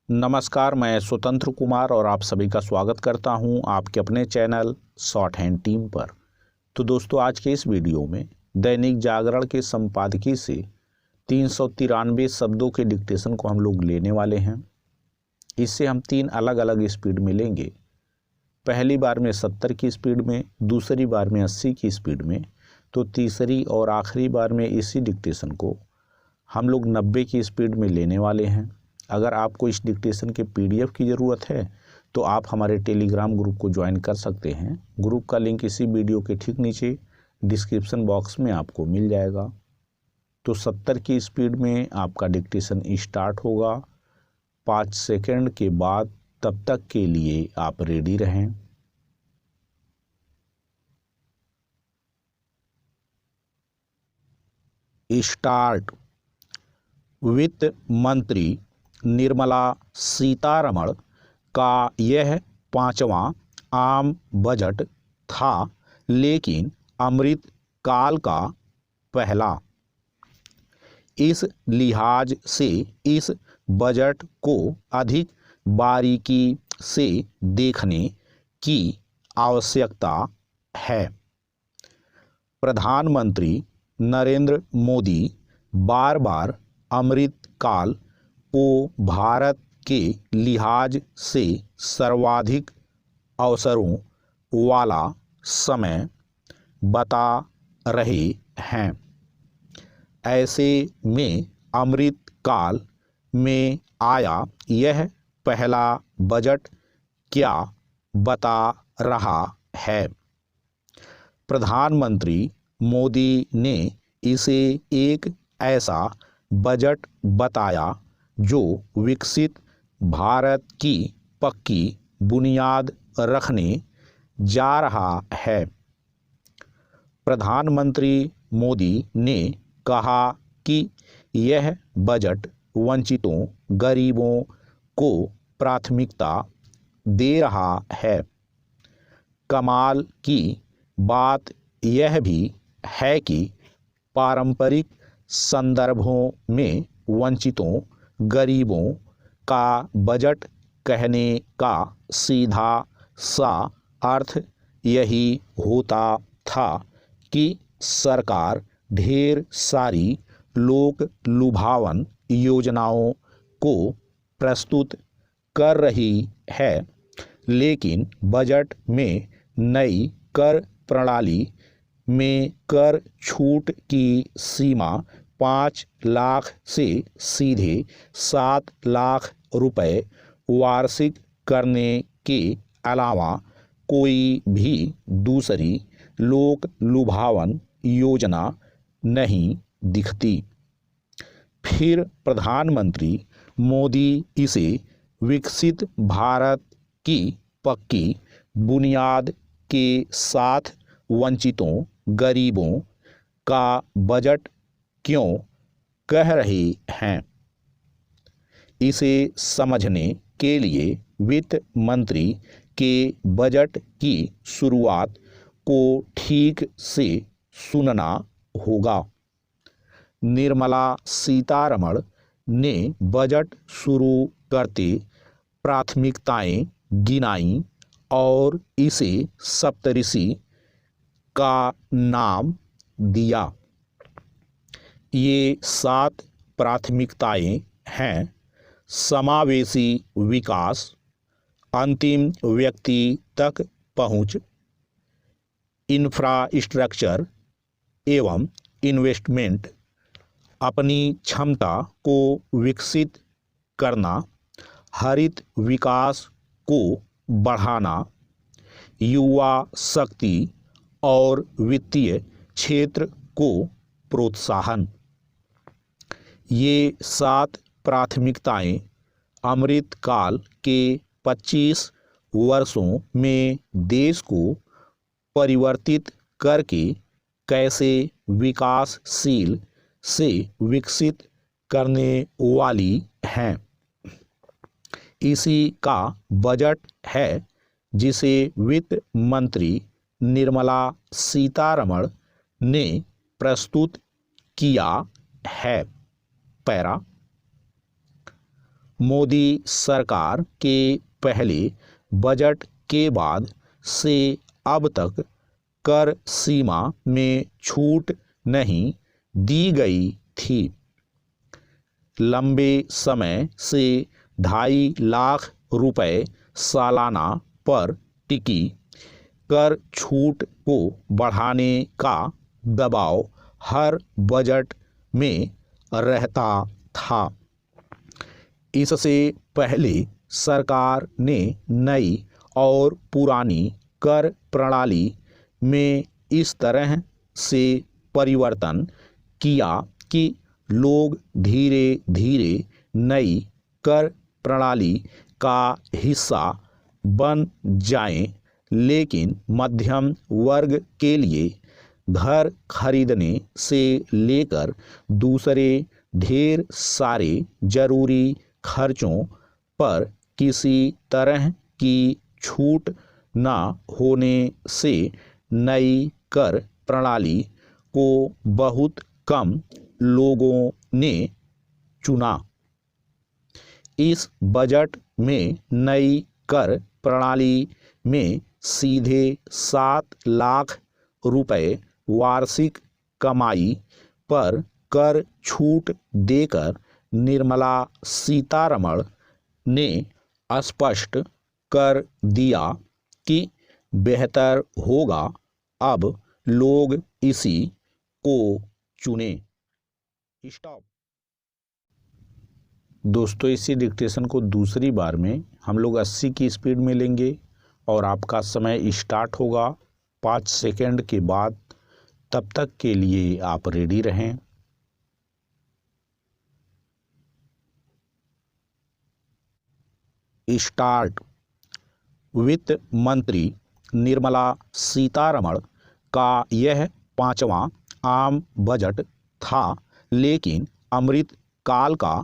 नमस्कार, मैं स्वतंत्र कुमार और आप सभी का स्वागत करता हूं आपके अपने चैनल शॉर्ट हैंड टीम पर। तो दोस्तों, आज के इस वीडियो में दैनिक जागरण के संपादकीय से 393 शब्दों के डिक्टेशन को हम लोग लेने वाले हैं। इससे हम 3 अलग अलग स्पीड में लेंगे। पहली बार में 70 की स्पीड में, दूसरी बार में 80 की स्पीड में, तो तीसरी और आखिरी बार में इसी डिक्टेशन को हम लोग 90 की स्पीड में लेने वाले हैं। अगर आपको इस डिक्टेशन के PDF की ज़रूरत है तो आप हमारे टेलीग्राम ग्रुप को ज्वाइन कर सकते हैं। ग्रुप का लिंक इसी वीडियो के ठीक नीचे डिस्क्रिप्शन बॉक्स में आपको मिल जाएगा। तो 70 की स्पीड में आपका डिक्टेशन स्टार्ट होगा। 5 सेकंड के बाद तब तक के लिए आप रेडी रहें। स्टार्ट। वित्त मंत्री निर्मला सीतारमण का यह 5वां आम बजट था, लेकिन अमृत काल का पहला। इस लिहाज से इस बजट को अधिक बारीकी से देखने की आवश्यकता है। प्रधानमंत्री नरेंद्र मोदी बार बार अमृत काल को भारत के लिहाज से सर्वाधिक अवसरों वाला समय बता रहे हैं। ऐसे में अमृत काल में आया यह पहला बजट क्या बता रहा है? प्रधानमंत्री मोदी ने इसे एक ऐसा बजट बताया जो विकसित भारत की पक्की बुनियाद रखने जा रहा है। प्रधानमंत्री मोदी ने कहा कि यह बजट वंचितों, गरीबों को प्राथमिकता दे रहा है। कमाल की बात यह भी है कि पारंपरिक संदर्भों में वंचितों, गरीबों का बजट कहने का सीधा सा अर्थ यही होता था कि सरकार ढेर सारी लोक लुभावन योजनाओं को प्रस्तुत कर रही है, लेकिन बजट में नई कर प्रणाली में कर छूट की सीमा 5 लाख से सीधे 7 लाख रुपए वार्षिक करने के अलावा कोई भी दूसरी लोक लुभावन योजना नहीं दिखती। फिर प्रधानमंत्री मोदी इसे विकसित भारत की पक्की बुनियाद के साथ वंचितों, गरीबों का बजट क्यों कह रहे हैं? इसे समझने के लिए वित्त मंत्री के बजट की शुरुआत को ठीक से सुनना होगा। निर्मला सीतारमण ने बजट शुरू करते प्राथमिकताएं गिनाई और इसे सप्तऋषि का नाम दिया। ये 7 प्राथमिकताएं हैं: समावेशी विकास, अंतिम व्यक्ति तक पहुंच, इंफ्रास्ट्रक्चर एवं इन्वेस्टमेंट, अपनी क्षमता को विकसित करना, हरित विकास को बढ़ाना, युवा शक्ति और वित्तीय क्षेत्र को प्रोत्साहन। ये 7 प्राथमिकताएं अमृत काल के 25 वर्षों में देश को परिवर्तित करके कैसे विकासशील से विकसित करने वाली हैं। इसी का बजट है जिसे वित्त मंत्री निर्मला सीतारमण ने प्रस्तुत किया है। पैरा मोदी सरकार के पहले बजट के बाद से अब तक कर सीमा में छूट नहीं दी गई थी। लंबे समय से 2.5 लाख रुपए सालाना पर टिकी कर छूट को बढ़ाने का दबाव हर बजट में रहता था। इससे पहले सरकार ने नई और पुरानी कर प्रणाली में इस तरह से परिवर्तन किया कि लोग धीरे धीरे नई कर प्रणाली का हिस्सा बन जाएं, लेकिन मध्यम वर्ग के लिए घर खरीदने से लेकर दूसरे ढेर सारे जरूरी खर्चों पर किसी तरह की छूट न होने से नई कर प्रणाली को बहुत कम लोगों ने चुना। इस बजट में नई कर प्रणाली में सीधे 7 लाख रुपए वार्षिक कमाई पर कर छूट देकर निर्मला सीतारमण ने स्पष्ट कर दिया कि बेहतर होगा अब लोग इसी को चुने। स्टॉप। दोस्तों, इसी डिक्टेशन को दूसरी बार में हम लोग 80 की स्पीड में लेंगे और आपका समय स्टार्ट होगा 5 सेकंड के बाद। तब तक के लिए आप रेडी रहें। स्टार्ट। वित्त मंत्री निर्मला सीतारमण का यह 5वां आम बजट था, लेकिन अमृत काल का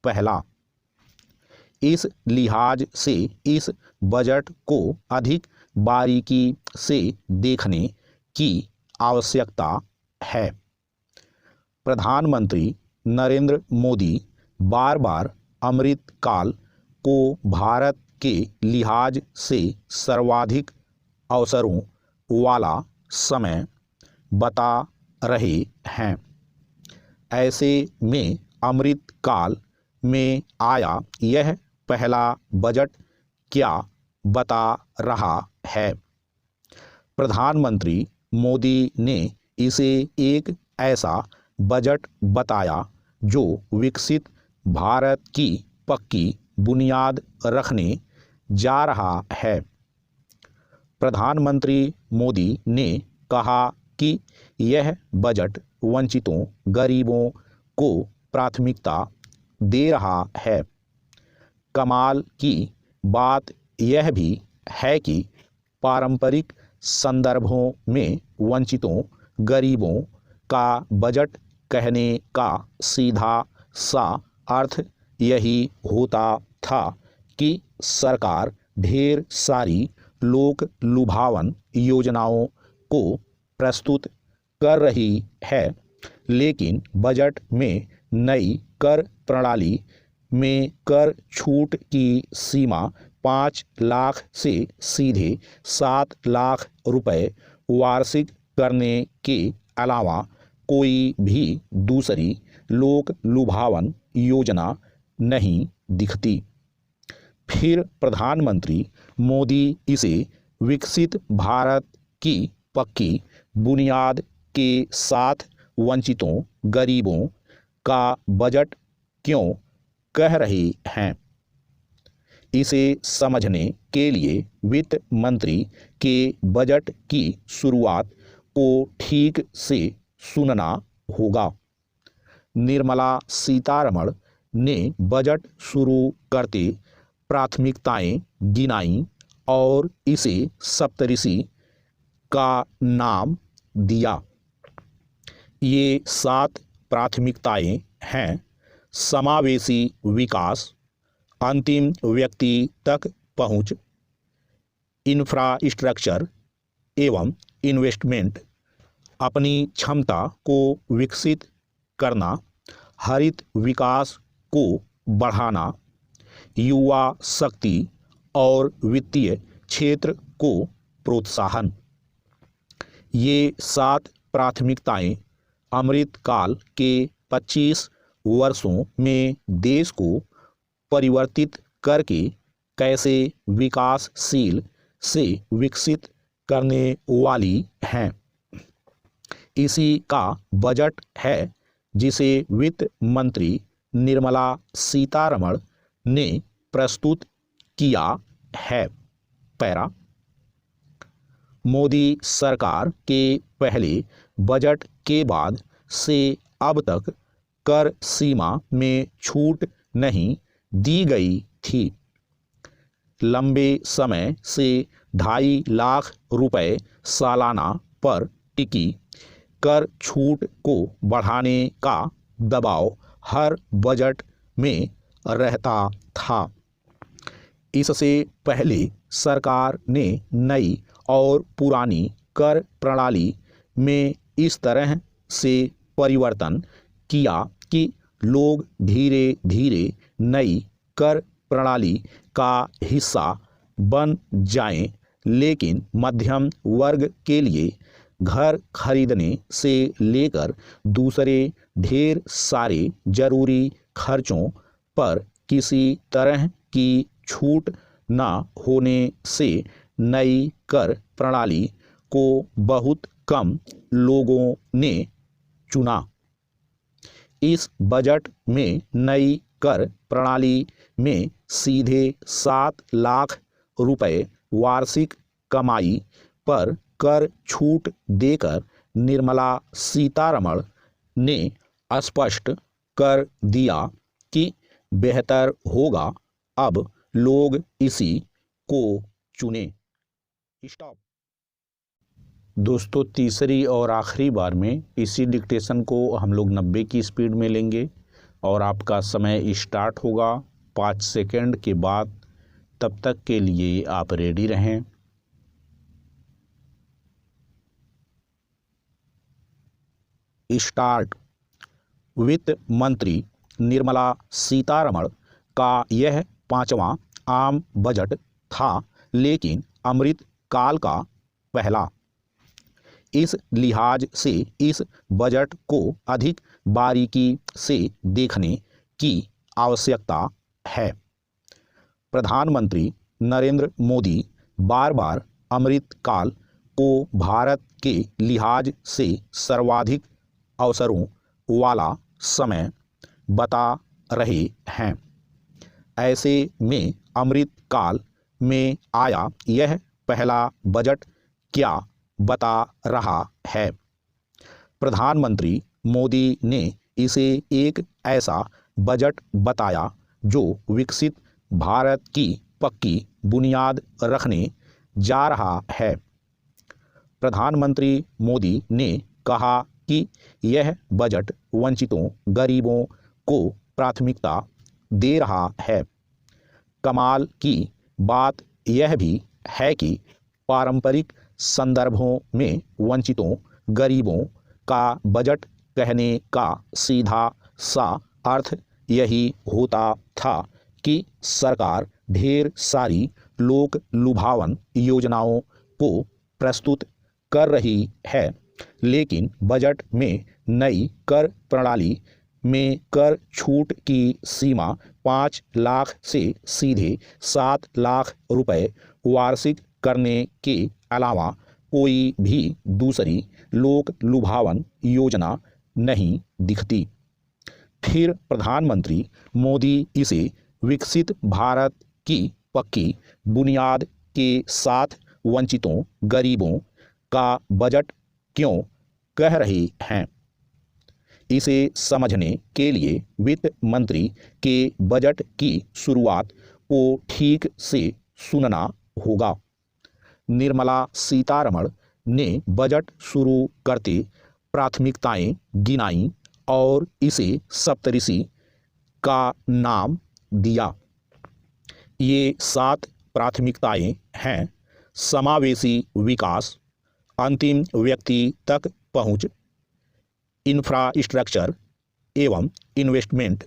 पहला। इस लिहाज से इस बजट को अधिक बारीकी से देखने की आवश्यकता है। प्रधानमंत्री नरेंद्र मोदी बार बार अमृत काल को भारत के लिहाज से सर्वाधिक अवसरों वाला समय बता रहे हैं। ऐसे में अमृत काल में आया यह पहला बजट क्या बता रहा है? प्रधानमंत्री मोदी ने इसे एक ऐसा बजट बताया जो विकसित भारत की पक्की बुनियाद रखने जा रहा है। प्रधानमंत्री मोदी ने कहा कि यह बजट वंचितों, गरीबों को प्राथमिकता दे रहा है। कमाल की बात यह भी है कि पारंपरिक संदर्भों में वंचितों, गरीबों का बजट कहने का सीधा सा अर्थ यही होता था कि सरकार ढेर सारी लोक लुभावन योजनाओं को प्रस्तुत कर रही है, लेकिन बजट में नई कर प्रणाली में कर छूट की सीमा 5 लाख से सीधे 7 लाख रुपए वार्षिक करने के अलावा कोई भी दूसरी लोक लुभावन योजना नहीं दिखती। फिर प्रधानमंत्री मोदी इसे विकसित भारत की पक्की बुनियाद के साथ वंचितों, गरीबों का बजट क्यों कह रहे हैं? इसे समझने के लिए वित्त मंत्री के बजट की शुरुआत को ठीक से सुनना होगा। निर्मला सीतारमण ने बजट शुरू करते प्राथमिकताएं गिनाई और इसे सप्तऋषि का नाम दिया। ये 7 प्राथमिकताएं हैं: समावेशी विकास, अंतिम व्यक्ति तक पहुंच, इंफ्रास्ट्रक्चर एवं इन्वेस्टमेंट, अपनी क्षमता को विकसित करना, हरित विकास को बढ़ाना, युवा शक्ति और वित्तीय क्षेत्र को प्रोत्साहन। ये 7 प्राथमिकताएं अमृतकाल के 25 वर्षों में देश को परिवर्तित करके कैसे विकासशील से विकसित करने वाली हैं। इसी का बजट है जिसे वित्त मंत्री निर्मला सीतारमण ने प्रस्तुत किया है। पैरा, मोदी सरकार के पहले बजट के बाद से अब तक कर सीमा में छूट नहीं दी गई थी। लंबे समय से 2.5 लाख रुपए सालाना पर टिकी कर छूट को बढ़ाने का दबाव हर बजट में रहता था। इससे पहले सरकार ने नई और पुरानी कर प्रणाली में इस तरह से परिवर्तन किया कि लोग धीरे धीरे नई कर प्रणाली का हिस्सा बन जाएं, लेकिन मध्यम वर्ग के लिए घर खरीदने से लेकर दूसरे ढेर सारे जरूरी खर्चों पर किसी तरह की छूट न होने से नई कर प्रणाली को बहुत कम लोगों ने चुना। इस बजट में नई कर प्रणाली में सीधे 7 लाख रुपए वार्षिक कमाई पर कर छूट देकर निर्मला सीतारमण ने स्पष्ट कर दिया कि बेहतर होगा अब लोग इसी को चुने। स्टॉप। दोस्तों, तीसरी और आखिरी बार में इसी डिक्टेशन को हम लोग 90 की स्पीड में लेंगे और आपका समय स्टार्ट होगा 5 सेकंड के बाद। तब तक के लिए आप रेडी रहें। स्टार्ट। वित्त मंत्री निर्मला सीतारमण का यह 5वां आम बजट था, लेकिन अमृत काल का पहला। इस लिहाज से इस बजट को अधिक बारीकी से देखने की आवश्यकता है। प्रधानमंत्री नरेंद्र मोदी बार बार अमृत काल को भारत के लिहाज से सर्वाधिक अवसरों वाला समय बता रहे हैं। ऐसे में अमृत काल में आया यह पहला बजट क्या बता रहा है? प्रधानमंत्री मोदी ने इसे एक ऐसा बजट बताया जो विकसित भारत की पक्की बुनियाद रखने जा रहा है। प्रधानमंत्री मोदी ने कहा कि यह बजट वंचितों, गरीबों को प्राथमिकता दे रहा है। कमाल की बात यह भी है कि पारंपरिक संदर्भों में वंचितों, गरीबों का बजट कहने का सीधा सा अर्थ यही होता था कि सरकार ढेर सारी लोक लुभावन योजनाओं को प्रस्तुत कर रही है, लेकिन बजट में नई कर प्रणाली में कर छूट की सीमा 5 लाख से सीधे 7 लाख रुपए वार्षिक करने के अलावा कोई भी दूसरी लोक लुभावन योजना नहीं दिखती। फिर प्रधानमंत्री मोदी इसे विकसित भारत की पक्की बुनियाद के साथ वंचितों, गरीबों का बजट क्यों कह रहे हैं? इसे समझने के लिए वित्त मंत्री के बजट की शुरुआत को ठीक से सुनना होगा। निर्मला सीतारमण ने बजट शुरू करते प्राथमिकताएं गिनाई और इसे सप्तऋषि का नाम दिया। ये 7 प्राथमिकताएं हैं: समावेशी विकास, अंतिम व्यक्ति तक पहुंच, इंफ्रास्ट्रक्चर एवं इन्वेस्टमेंट,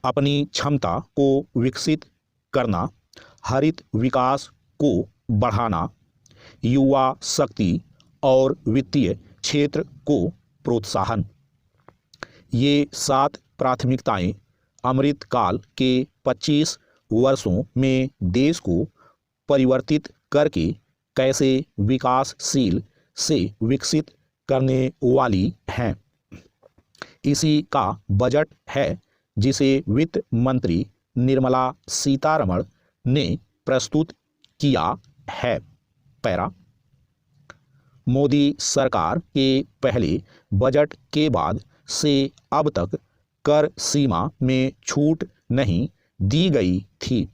अपनी क्षमता को विकसित करना, हरित विकास को बढ़ाना, युवा शक्ति और वित्तीय क्षेत्र को प्रोत्साहन। ये 7 प्राथमिकताएं अमृतकाल के 25 वर्षों में देश को परिवर्तित करके कैसे विकासशील से विकसित करने वाली हैं। इसी का बजट है जिसे वित्त मंत्री निर्मला सीतारमण ने प्रस्तुत किया है। पैरा, मोदी सरकार के पहले बजट के बाद से अब तक कर सीमा में छूट नहीं दी गई थी।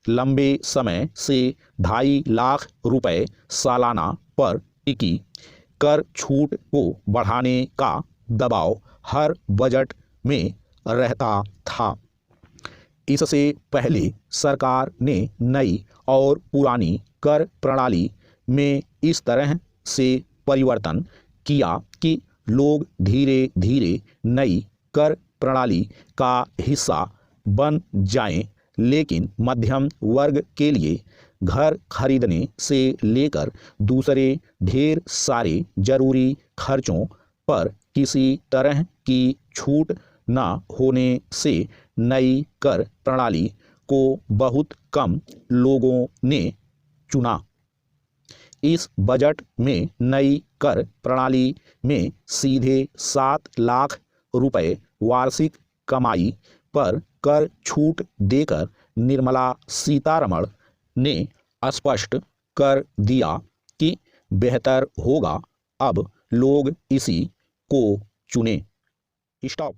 लंबे समय से 2.5 लाख रुपए सालाना पर टिकी कर छूट को बढ़ाने का दबाव हर बजट में रहता था। इससे पहले सरकार ने नई और पुरानी कर प्रणाली में इस तरह से परिवर्तन किया कि लोग धीरे धीरे नई कर प्रणाली का हिस्सा बन जाएं, लेकिन मध्यम वर्ग के लिए घर खरीदने से लेकर दूसरे ढेर सारे जरूरी खर्चों पर किसी तरह की छूट न होने से नई कर प्रणाली को बहुत कम लोगों ने चुना। इस बजट में नई कर प्रणाली में सीधे 7 लाख रुपए वार्षिक कमाई पर कर छूट देकर निर्मला सीतारमण ने स्पष्ट कर दिया कि बेहतर होगा अब लोग इसी को चुने। स्टॉप।